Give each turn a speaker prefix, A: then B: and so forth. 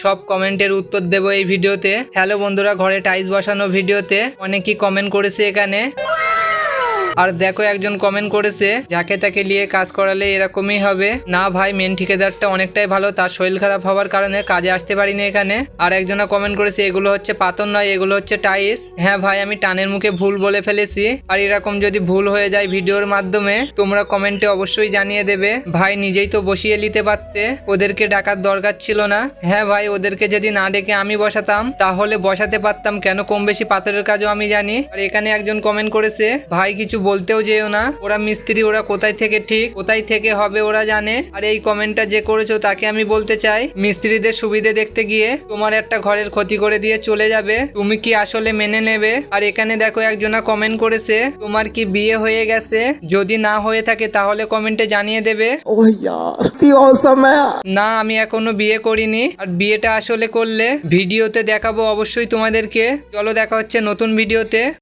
A: সব কমেন্টের উত্তর দেবো এই ভিডিওতে। হ্যালো বন্ধুরা, ঘরে টাইলস বসানো ভিডিওতে অনেকেই কমেন্ট করেছে এখানে। আর দেখো একজন কমেন্ট করেছে যাকে তাকে নিয়ে কাজ করালে এরকমই হবে। না ভাই, মেন ঠিকাদারটা অনেকটাই ভালো, তার শরীর খারাপ হওয়ার কারণে কাজে আসতে পারিনি এখানে। আর একজনা কমেন্ট করেছে এগুলো হচ্ছে পাথর নয়, এগুলো হচ্ছে টাইলস। হ্যাঁ ভাই, আমি টানের মুখে ভুল বলে ফেলেছি। আর এরকম যদি ভুল হয়ে যায় ভিডিওর মাধ্যমে তোমরা কমেন্টে অবশ্যই জানিয়ে দেবে। ভাই নিজেই তো বসিয়ে নিতে পারতে, ওদেরকে ডাকার দরকার ছিল না। হ্যাঁ ভাই, ওদেরকে যদি না ডেকে আমি বসাতাম তাহলে বসাতে পারতাম, কেন কম বেশি পাথরের কাজও আমি জানি। আর এখানে একজন কমেন্ট করেছে ভাই কিছু বলতেও যেও না, ওরা মিস্ত্রি, ওরা কোথায় থেকে ঠিক কোথায় থেকে হবে ওরা জানে। আর এই কমেন্টটা যে করেছো তাকে আমি বলতে চাই, মিস্ত্রিদের সুবিধে দেখতে গিয়ে তোমার একটা ঘরের ক্ষতি করে দিয়ে চলে যাবে, তুমি কি আসলে মেনে নেবে? আর এখানে দেখো একজনা কমেন্ট করেছে তোমার কি বিয়ে হয়ে গেছে? যদি না হয়ে থাকে তাহলে কমেন্টে জানিয়ে দেবে।
B: ओह यार इतनी औसम है।
A: না, আমি এখনো বিয়ে করিনি। আর বিয়েটা আসলে করলে ভিডিওতে দেখাবো অবশ্যই তোমাদেরকে। চলো দেখা হচ্ছে নতুন ভিডিওতে।